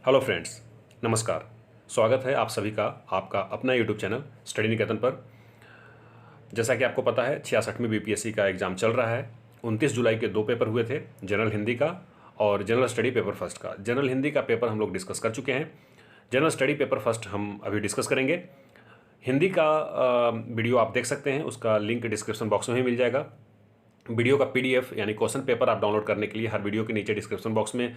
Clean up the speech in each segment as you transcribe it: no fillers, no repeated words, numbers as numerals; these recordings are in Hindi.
हेलो फ्रेंड्स, नमस्कार। स्वागत है आप सभी का आपका अपना यूट्यूब चैनल स्टडी निकेतन पर। जैसा कि आपको पता है 66वीं बीपीएससी का एग्ज़ाम चल रहा है। 29 जुलाई के दो पेपर हुए थे, जनरल हिंदी का और जनरल स्टडी पेपर फर्स्ट का। जनरल हिंदी का पेपर हम लोग डिस्कस कर चुके हैं। जनरल स्टडी पेपर फर्स्ट हम अभी डिस्कस करेंगे। हिंदी का वीडियो आप देख सकते हैं, उसका लिंक डिस्क्रिप्शन बॉक्स में ही मिल जाएगा। वीडियो का पीडीएफ यानी क्वेश्चन पेपर आप डाउनलोड करने के लिए हर वीडियो के नीचे डिस्क्रिप्शन बॉक्स में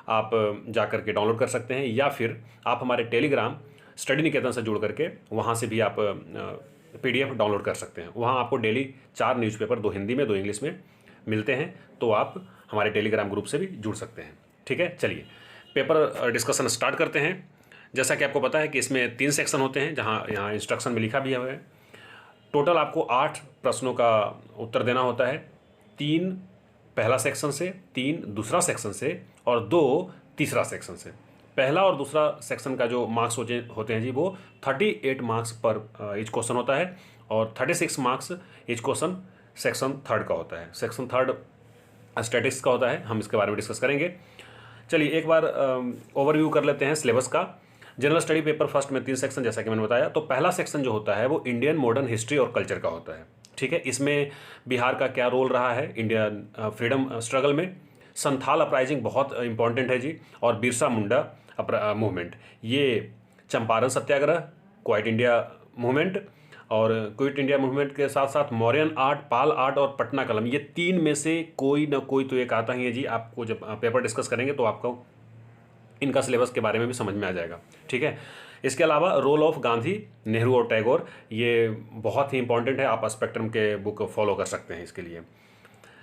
आप जा करके डाउनलोड कर सकते हैं, या फिर आप हमारे टेलीग्राम स्टडी निकेतन से जुड़ करके वहाँ से भी आप पीडीएफ डाउनलोड कर सकते हैं। वहाँ आपको डेली 4 न्यूज़पेपर, 2 हिंदी में 2 इंग्लिश में मिलते हैं, तो आप हमारे टेलीग्राम ग्रुप से भी जुड़ सकते हैं। ठीक है, चलिए पेपर डिस्कशन स्टार्ट करते हैं। जैसा कि आपको पता है कि इसमें 3 सेक्शन होते हैं, जहाँ यहाँ इंस्ट्रक्शन में लिखा भी है। टोटल आपको 8 प्रश्नों का उत्तर देना होता है। 3 पहला सेक्शन से, 3 दूसरा सेक्शन से और 2 तीसरा सेक्शन से। पहला और दूसरा सेक्शन का जो मार्क्स होते हैं जी, वो 38 मार्क्स पर ईच क्वेश्चन होता है और 36 marks each question section third का होता है। सेक्शन थर्ड स्टैटिस्टिक्स का होता है, हम इसके बारे में डिस्कस करेंगे। चलिए एक बार ओवरव्यू कर लेते हैं सिलेबस का। जनरल स्टडी पेपर फर्स्ट में 3 सेक्शन, जैसा कि मैंने बताया। तो पहला सेक्शन जो होता है वो इंडियन मॉडर्न हिस्ट्री और कल्चर का होता है। ठीक है, इसमें बिहार का क्या रोल रहा है इंडियन फ्रीडम स्ट्रगल में। संथाल अपराइजिंग बहुत इंपॉर्टेंट है जी, और बिरसा मुंडा मूवमेंट, ये चंपारण सत्याग्रह, क्वाइट इंडिया मूवमेंट, और क्विट इंडिया मूवमेंट के साथ साथ मौर्यन आर्ट, पाल आर्ट और पटना कलम, ये 3 में से कोई ना कोई तो एक आता ही है जी। आपको जब पेपर डिस्कस करेंगे तो आपको इनका सिलेबस के बारे में भी समझ में आ जाएगा। ठीक है, इसके अलावा रोल ऑफ गांधी, नेहरू और टैगोर, ये बहुत ही इंपॉर्टेंट है। आप स्पेक्ट्रम के बुक फॉलो कर सकते हैं इसके लिए।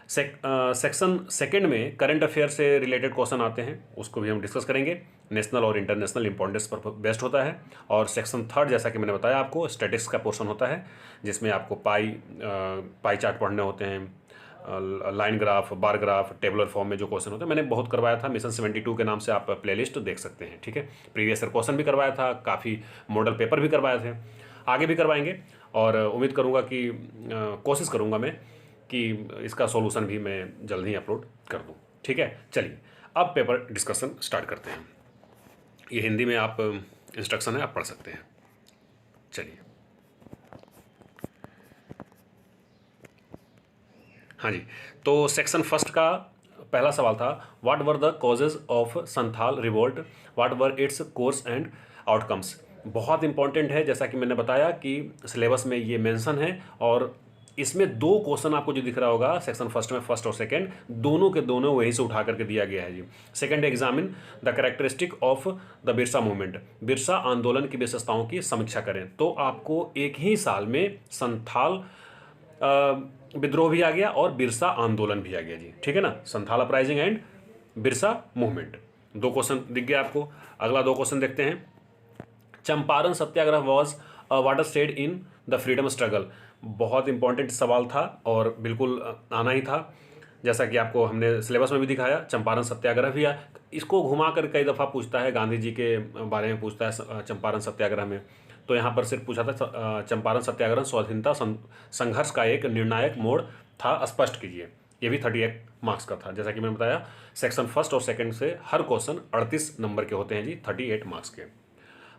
सेक्शन सेकंड में करंट अफेयर से रिलेटेड क्वेश्चन आते हैं, उसको भी हम डिस्कस करेंगे। नेशनल और इंटरनेशनल इंपॉर्टेंस पर बेस्ड होता है। और सेक्शन थर्ड, जैसा कि मैंने बताया आपको, स्टैटिस्टिक्स का पोर्शन होता है, जिसमें आपको पाई चार्ट पढ़ने होते हैं, line graph, bar graph, tabular form में जो क्वेश्चन होते हैं। मैंने बहुत करवाया था, मिशन 72 के नाम से आप प्लेलिस्ट देख सकते हैं। ठीक है, प्रीवियस ईयर क्वेश्चन भी करवाया था, काफ़ी मॉडल पेपर भी करवाए थे, आगे भी करवाएंगे। और उम्मीद करूँगा कि कोशिश करूँगा मैं कि इसका सॉल्यूशन भी मैं जल्द ही अपलोड कर दूँ। ठीक है, चलिए अब पेपर डिस्कशन स्टार्ट करते हैं। ये हिंदी में आप इंस्ट्रक्शन है, आप पढ़ सकते हैं। चलिए, हाँ जी, तो सेक्शन फर्स्ट का पहला सवाल था, what were the causes of Santhal revolt, what were its course and outcomes. बहुत इंपॉर्टेंट है, जैसा कि मैंने बताया कि सिलेबस में ये मेंशन है। और इसमें 2 क्वेश्चन आपको जो दिख रहा होगा सेक्शन फर्स्ट में, फर्स्ट और सेकंड, दोनों के दोनों वहीं से उठा करके दिया गया है जी। Second, examine the characteristic of the Birsa movement, Birsa आंदोलन की विशेषताओं की समीक्षा करें। तो आपको एक ही साल में संथाल विद्रोह भी आ गया और बिरसा आंदोलन भी आ गया जी। ठीक है ना, Santhal uprising and Birsa movement, 2 question दिख गया आपको। अगला 2 क्वेश्चन देखते हैं। Champaran satyagraha was a watershed in the freedom struggle, बहुत इंपॉर्टेंट सवाल था और बिल्कुल आना ही था, जैसा कि आपको हमने सिलेबस में भी दिखाया। चंपारण सत्याग्रह भी इसको घुमा कर कई दफ़ा पूछता है, गांधी जी के बारे में पूछता है चंपारण सत्याग्रह में। तो यहाँ पर सिर्फ पूछा था चंपारण सत्याग्रह स्वाधीनता संघर्ष का एक निर्णायक मोड़ था, स्पष्ट कीजिए। ये भी 38 मार्क्स का था। जैसा कि मैंने बताया, सेक्शन फर्स्ट और सेकंड से हर क्वेश्चन 38 नंबर के होते हैं जी, 38 मार्क्स के।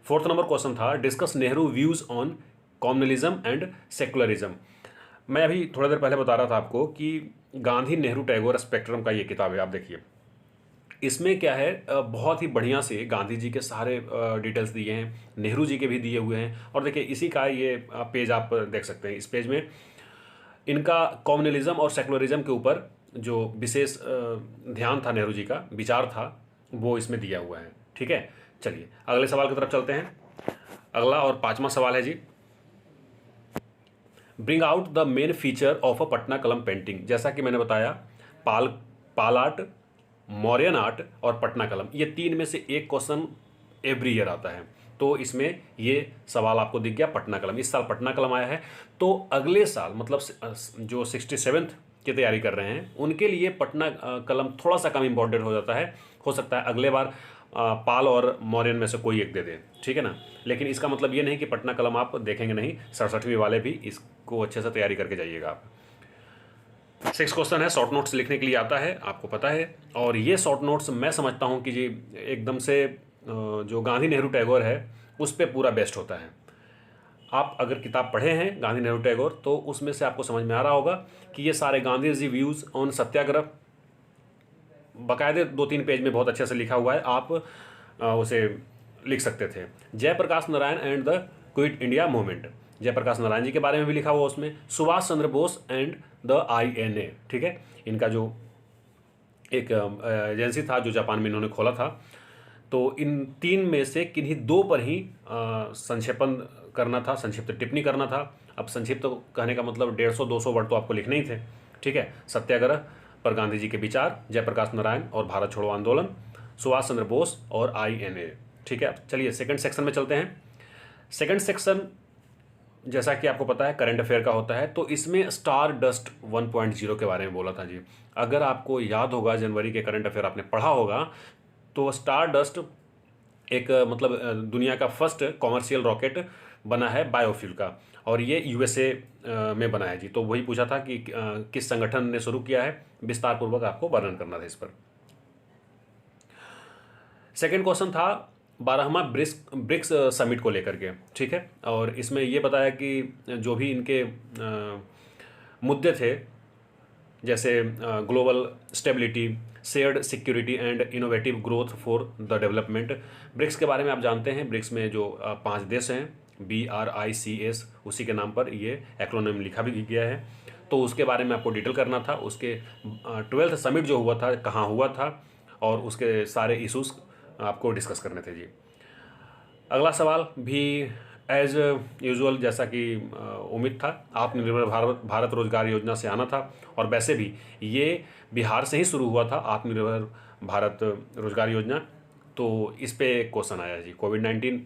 4th नंबर क्वेश्चन था, discuss Nehru views on communalism and secularism. मैं अभी थोड़ा देर पहले बता रहा था आपको कि गांधी, नेहरू, टैगोर, स्पेक्ट्रम का ये किताब है, आप देखिए। इसमें क्या है, बहुत ही बढ़िया से गांधी जी के सारे डिटेल्स दिए हैं, नेहरू जी के भी दिए हुए हैं। और देखिए इसी का ये पेज आप देख सकते हैं। इस पेज में इनका कम्युनलिज्म और सेकुलरिज्म के ऊपर जो विशेष ध्यान था, नेहरू जी का विचार था, वो इसमें दिया हुआ है। ठीक है, चलिए अगले सवाल की तरफ चलते हैं। अगला और 5वां सवाल है जी, bring out the main feature of a Patna Kalam painting. जैसा कि मैंने बताया, पाल आर्ट, मौर्यन आर्ट और पटना कलम, ये 3 में से एक क्वेश्चन एवरी ईयर आता है। तो इसमें ये सवाल आपको दिख गया, पटना कलम। इस साल पटना कलम आया है, तो अगले साल मतलब जो 67th की तैयारी कर रहे हैं उनके लिए पटना कलम थोड़ा सा कम इम्पोर्टेंट हो जाता है। हो सकता है अगले बार पाल और मौर्यन में से कोई एक दे दे, ठीक है ना। लेकिन इसका मतलब ये नहीं कि पटना कलम आप देखेंगे नहीं। 67वीं वाले भी इसको अच्छे से तैयारी करके जाइएगा आप। 6 क्वेश्चन है, शॉर्ट नोट्स लिखने के लिए आता है, आपको पता है। और ये शॉर्ट नोट्स मैं समझता हूँ कि जी एकदम से जो गांधी नेहरू टैगोर है उस पर पूरा बेस्ड होता है। आप अगर किताब पढ़े हैं गांधी नेहरू टैगोर तो उसमें से आपको समझ में आ रहा होगा कि ये सारे Gandhi ji views on Satyagraha बाकायदे 2-3 page में बहुत अच्छे से लिखा हुआ है, आप उसे लिख सकते थे। Jayaprakash Narayan and the quit India movement, Jayaprakash Narayan ji के बारे में भी लिखा हुआ उसमें। Subhash Chandra Bose and the INA, ठीक है, इनका जो एक एजेंसी था जो जापान में इन्होंने खोला था। तो इन 3 में से किन्हीं 2 पर ही संक्षेपण करना था, संक्षिप्त टिप्पणी करना था। अब संक्षिप्त कहने का मतलब 150-200 वर्ड तो आपको लिखने ही थे, ठीक है। सत्याग्रह पर गांधी जी के विचार, जयप्रकाश नारायण और भारत छोड़ो आंदोलन, सुभाष चंद्र बोस और INA, ठीक है। अब चलिए सेकंड सेक्शन में चलते हैं। सेकंड सेक्शन जैसा कि आपको पता है करंट अफेयर का होता है, तो इसमें स्टार डस्ट 1.0 के बारे में बोला था जी। अगर आपको याद होगा जनवरी के करंट अफेयर आपने पढ़ा होगा, तो स्टार डस्ट एक मतलब दुनिया का फर्स्ट कॉमर्शियल रॉकेट बना है बायोफ्यूल का, और ये USA में बना है जी। तो वही पूछा था कि किस संगठन ने शुरू किया है, विस्तार पूर्वक आपको वर्णन करना था इस पर। सेकंड क्वेश्चन था 12वां ब्रिक्स समिट को लेकर के, ठीक है। और इसमें ये बताया कि जो भी इनके मुद्दे थे, जैसे global stability, shared security and innovative growth for the development. BRICS के बारे में आप जानते हैं, ब्रिक्स में जो 5 देश हैं, BRICS, उसी के नाम पर ये एक्रोनिम लिखा भी गया है। तो उसके बारे में आपको डिटेल करना था। उसके 12th समिट जो हुआ था कहाँ हुआ था, और उसके सारे इशूज़ आपको डिस्कस करने थे जी। अगला सवाल भी एज यूजुअल जैसा कि उम्मीद था, आत्मनिर्भर भारत रोजगार योजना से आना था, और वैसे भी ये बिहार से ही शुरू हुआ था आत्मनिर्भर भारत रोजगार योजना। तो इस पे क्वेश्चन आया जी, कोविड-19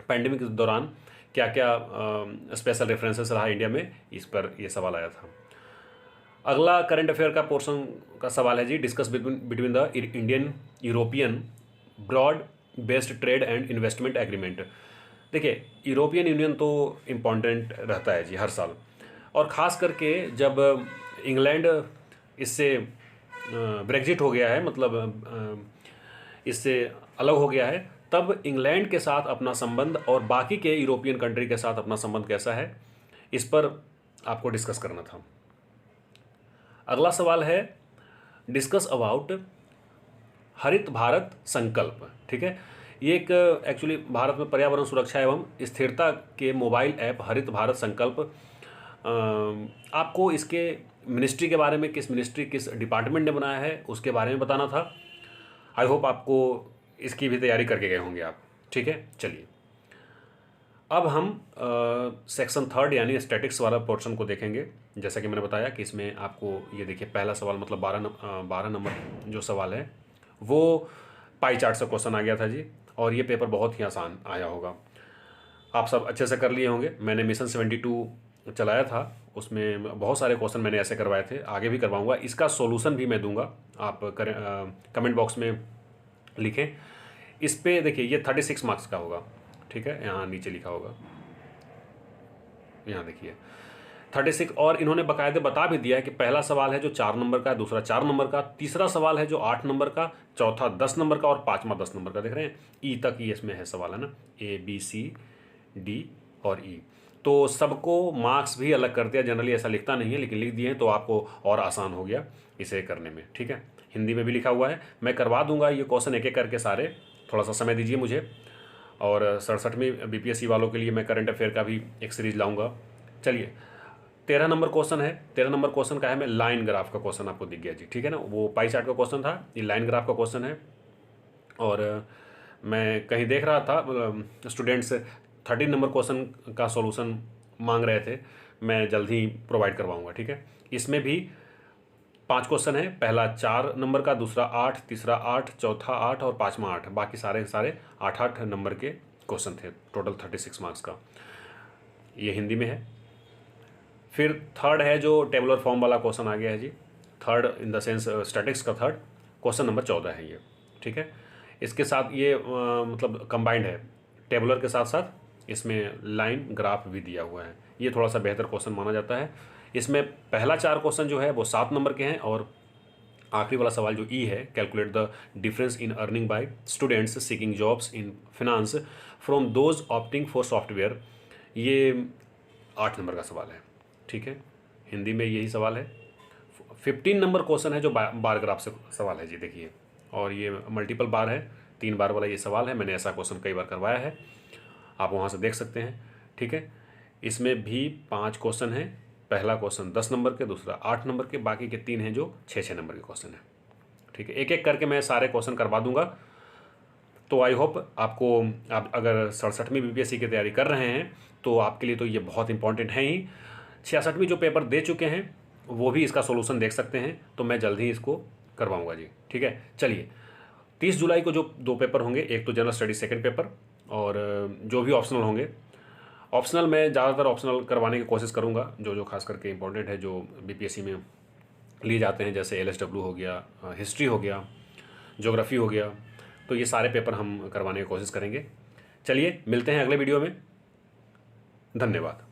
पैंडेमिक के दौरान क्या क्या स्पेशल रेफरेंसेस रहा इंडिया में, इस पर यह सवाल आया था। अगला करंट अफेयर का पोर्शन का सवाल है जी, discuss between the Indian European broad based trade and investment agreement. देखिए, यूरोपियन यूनियन तो इम्पॉर्टेंट रहता है जी हर साल, और ख़ास करके जब इंग्लैंड इससे ब्रेग्जिट हो गया है, मतलब इससे अलग हो गया है, तब इंग्लैंड के साथ अपना संबंध और बाकी के यूरोपियन कंट्री के साथ अपना संबंध कैसा है, इस पर आपको डिस्कस करना था। अगला सवाल है डिस्कस अबाउट हरित भारत संकल्प, ठीक है। ये एक एक्चुअली भारत में पर्यावरण सुरक्षा एवं स्थिरता के मोबाइल ऐप हरित भारत संकल्प, आपको इसके मिनिस्ट्री के बारे में, किस मिनिस्ट्री किस डिपार्टमेंट ने बनाया है उसके बारे में बताना था। आई होप आपको इसकी भी तैयारी करके गए होंगे आप, ठीक है। चलिए अब हम सेक्शन 3 यानी स्टैटिक्स वाला पोर्शन को देखेंगे। जैसा कि मैंने बताया कि इसमें आपको ये देखिए पहला सवाल मतलब 12 नंबर जो सवाल है वो पाई चार्ट से क्वेश्चन आ गया था जी, और ये पेपर बहुत ही आसान आया होगा, आप सब अच्छे से कर लिए होंगे। मैंने मिशन 72 चलाया था, उसमें बहुत सारे क्वेश्चन मैंने ऐसे करवाए थे, आगे भी करवाऊंगा। इसका सॉल्यूशन भी मैं दूंगा, आप कमेंट बॉक्स में लिखें। इस पे देखिए ये 36 मार्क्स का होगा, ठीक है, यहाँ नीचे लिखा होगा, यहाँ देखिए 36। और इन्होंने बाकायदे बता भी दिया है कि पहला सवाल है जो 4 नंबर का, दूसरा 4 नंबर का, तीसरा सवाल है जो 8 नंबर का, चौथा 10 नंबर का और पांचवा 10 नंबर का। देख रहे हैं ई तक ये इसमें है सवाल, है ना, ABCD और E। तो सबको मार्क्स भी अलग कर दिया, जनरली ऐसा लिखता नहीं है लेकिन लिख दिए हैं, तो आपको और आसान हो गया इसे करने में, ठीक है। हिंदी में भी लिखा हुआ है, मैं करवा दूंगा ये क्वेश्चन एक एक करके सारे, थोड़ा सा समय दीजिए मुझे। और 67वीं BPSC वालों के लिए मैं करंट अफेयर का भी एक सीरीज लाऊंगा। चलिए 13 नंबर क्वेश्चन है, 13 नंबर क्वेश्चन का है, मैं लाइन ग्राफ का क्वेश्चन आपको दिख गया जी, ठीक है ना, वो पाई चार्ट का क्वेश्चन था, ये लाइन ग्राफ का क्वेश्चन है। और मैं कहीं देख रहा था स्टूडेंट्स 13 नंबर क्वेश्चन का सॉल्यूशन मांग रहे थे, मैं जल्द ही प्रोवाइड करवाऊंगा, ठीक है। इसमें भी 5 क्वेश्चन है, पहला 4 नंबर का, दूसरा 8, तीसरा 8, चौथा 8 और पाँचवा 8, बाकी सारे 8-8 नंबर के क्वेश्चन थे, टोटल 36 मार्क्स का, ये हिंदी में है। फिर थर्ड है जो टेबुलर फॉर्म वाला क्वेश्चन आ गया है जी, third in the sense statics का थर्ड क्वेश्चन नंबर 14 है ये, ठीक है। इसके साथ ये मतलब कंबाइंड है, टेबुलर के साथ साथ इसमें लाइन ग्राफ भी दिया हुआ है, ये थोड़ा सा बेहतर क्वेश्चन माना जाता है। इसमें पहला 4 क्वेश्चन जो है वो 7 नंबर के हैं, और आखिरी वाला सवाल जो ई है, calculate the difference in earning bye students seeking jobs in finance from those opting for software, ये 8 नंबर का सवाल है। ठीक है, हिंदी में यही सवाल है। 15 नंबर क्वेश्चन है जो बार ग्राफ से सवाल है जी, देखिए, और ये मल्टीपल बार है, 3 बार वाला ये सवाल है। मैंने ऐसा क्वेश्चन कई बार करवाया है, आप वहाँ से देख सकते हैं। ठीक है, इसमें भी 5 क्वेश्चन हैं। पहला क्वेश्चन 10 नंबर के, दूसरा 8 नंबर के, बाकी के 3 हैं जो 6-6 नंबर के क्वेश्चन हैं। ठीक है, एक एक करके मैं सारे क्वेश्चन करवा दूंगा। तो आई होप आपको, आप अगर 67वीं बीपीएससी की तैयारी कर रहे हैं तो आपके लिए तो ये बहुत इंपॉर्टेंट है ही। 66वीं जो पेपर दे चुके हैं वो भी इसका सोल्यूशन देख सकते हैं, तो मैं जल्द ही इसको करवाऊंगा जी। ठीक है, चलिए, 30 जुलाई को जो 2 पेपर होंगे, एक तो जनरल स्टडी सेकंड पेपर, और जो भी ऑप्शनल होंगे, ऑप्शनल मैं ज़्यादातर ऑप्शनल करवाने की कोशिश करूंगा, जो जो खास करके इंपॉर्टेंट है, जो बीपीएससी में लिए जाते हैं, जैसे एलएसडब्ल्यू हो गया, हिस्ट्री हो गया, ज्योग्राफी हो गया, तो ये सारे पेपर हम करवाने की कोशिश करेंगे। चलिए, मिलते हैं अगले वीडियो में। धन्यवाद।